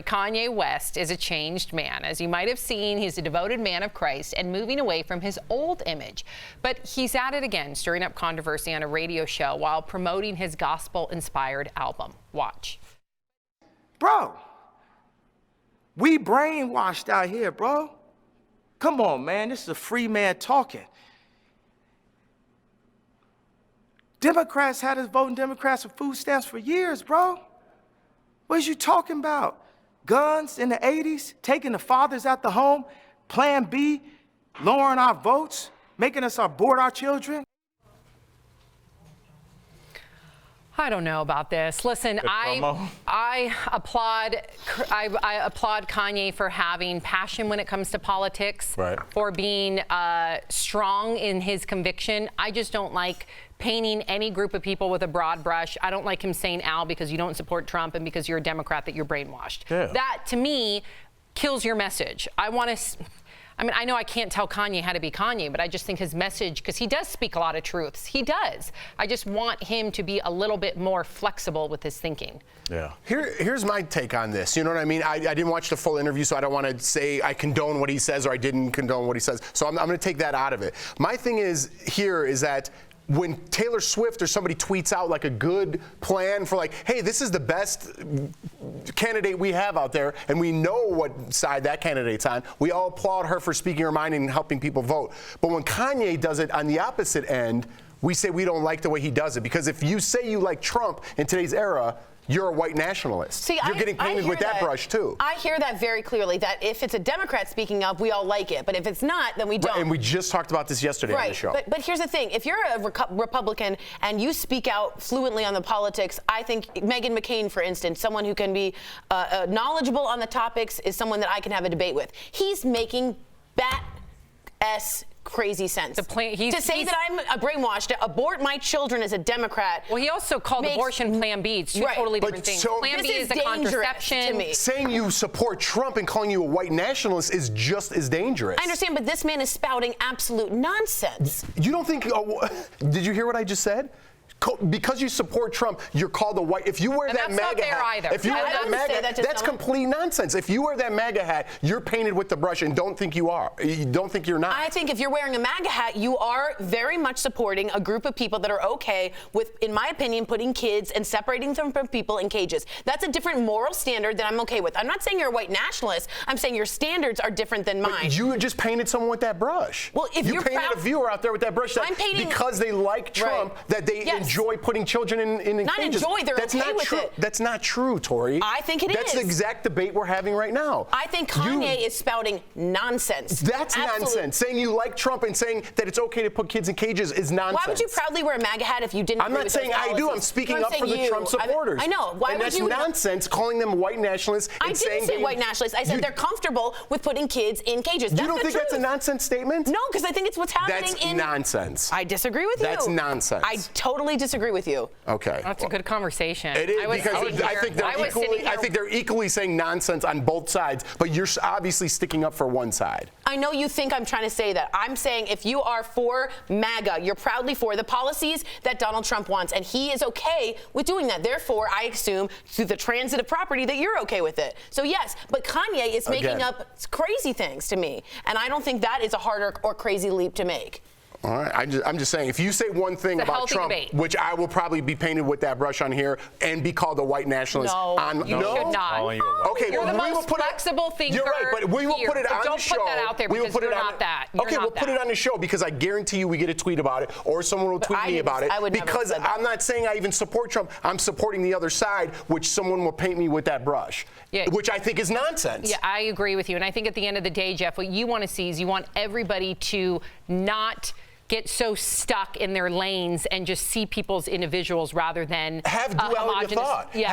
Kanye West is a changed man. As you might have seen, he's a devoted man of Christ and moving away from his old image. But he's at it again, stirring up controversy on a radio show while promoting his gospel-inspired album. Watch. Bro, we brainwashed out here, bro. Come on, man. This is a free man talking. Democrats had us voting Democrats for food stamps for years, bro. What is you talking about? Guns in the 80s, taking the fathers out the home, Plan B, lowering our votes, making us abort our children. I don't know about this. Listen, I applaud Kanye for having passion when it comes to politics, right, for being strong in his conviction. I just don't like painting any group of people with a broad brush. I don't like him saying, Al, because you don't support Trump and because you're a Democrat, that you're brainwashed. Yeah. That, to me, kills your message. I mean, I know I can't tell Kanye how to be Kanye, but I just think his message, because he does speak a lot of truths. He does. I just want him to be a little bit more flexible with his thinking. Yeah. Here's my take on this. You know what I mean? I didn't watch the full interview, so I don't want to say I condone what he says or I didn't condone what he says. So I'm going to take that out of it. My thing is that when Taylor Swift or somebody tweets out like a good plan for, like, hey, this is the best candidate we have out there, and we know what side that candidate's on, we all applaud her for speaking her mind and helping people vote. But when Kanye does it on the opposite end, we say we don't like the way he does it. Because if you say you like Trump in today's era, you're a white nationalist. See, you're getting painted with that brush, too. I hear that very clearly, that if it's a Democrat speaking up, we all like it. But if it's not, then we don't. Right, and we just talked about this yesterday on the show. But here's the thing. If you're a Republican and you speak out fluently on the politics, I think Meghan McCain, for instance, someone who can be knowledgeable on the topics, is someone that I can have a debate with. He's making bat-ass crazy sense. To say that I'm a brainwashed, to abort my children as a Democrat. Well, he also called abortion Plan B. It's two totally different things. So Plan B is a contraception. To me. Saying you support Trump and calling you a white nationalist is just as dangerous. I understand, but this man is spouting absolute nonsense. You don't think? Did you hear what I just said? Because you support Trump, you're called a white. If you wear that MAGA hat, if you wear that MAGA, that's complete nonsense. If you wear that MAGA hat, you're painted with the brush and don't think you are. You don't think you're not. I think if you're wearing a MAGA hat, you are very much supporting a group of people that are okay with, in my opinion, putting kids and separating them from people in cages. That's a different moral standard that I'm okay with. I'm not saying you're a white nationalist. I'm saying your standards are different than mine. But you just painted someone with that brush. Well, if you painted a viewer out there with that brush, because they like Trump, that they enjoy putting children in not cages. Enjoy, they're That's okay not with true. it. That's not true, Tori. I think it is. That's the exact debate we're having right now. I think Kanye is spouting nonsense. That's nonsense. Saying you like Trump and saying that it's okay to put kids in cages is nonsense. Why would you proudly wear a MAGA hat if you didn't? I'm not saying I do. I'm speaking up for the Trump supporters. I know. Why and would that's you? Nonsense. Calling them white nationalists. I didn't say white nationalists. I said they're comfortable with putting kids in cages. You don't think that's a nonsense statement? No, because I think it's what's happening. That's nonsense. I disagree with you. That's nonsense. I totally disagree with you. Okay. That's a good conversation. It is, because I think they're equally saying nonsense on both sides, but you're obviously sticking up for one side. I know you think I'm trying to say that. I'm saying if you are for MAGA, you're proudly for the policies that Donald Trump wants, and he is okay with doing that. Therefore, I assume through the transitive property that you're okay with it. So yes, but Kanye is making up crazy things to me, and I don't think that is a hard or crazy leap to make. All right, I'm just saying, if you say one thing about Trump, which I will probably be painted with that brush on here and be called a white nationalist. You should not. Okay, you're the most flexible thinker. You're right, but we will put it on the show. Don't put that out there because you're not that. Okay, we'll put it on the show because I guarantee you we get a tweet about it or someone will tweet me about it. Because I'm not saying I even support Trump. I'm supporting the other side, which someone will paint me with that brush, which I think is nonsense. Yeah, I agree with you. And I think at the end of the day, Jeff, what you want to see is you want everybody to not get so stuck in their lanes and just see people as individuals rather than have duality of thought. Yeah.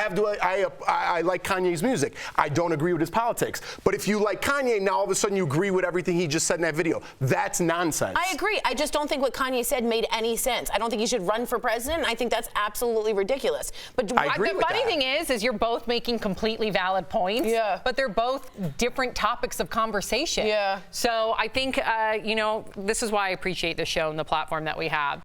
I like Kanye's music. I don't agree with his politics. But if you like Kanye, now all of a sudden you agree with everything he just said in that video. That's nonsense. I agree. I just don't think what Kanye said made any sense. I don't think he should run for president. I think that's absolutely ridiculous. But the funny thing is you're both making completely valid points. Yeah. But they're both different topics of conversation. Yeah. So I think, this is why I appreciate the show and the platform that we have.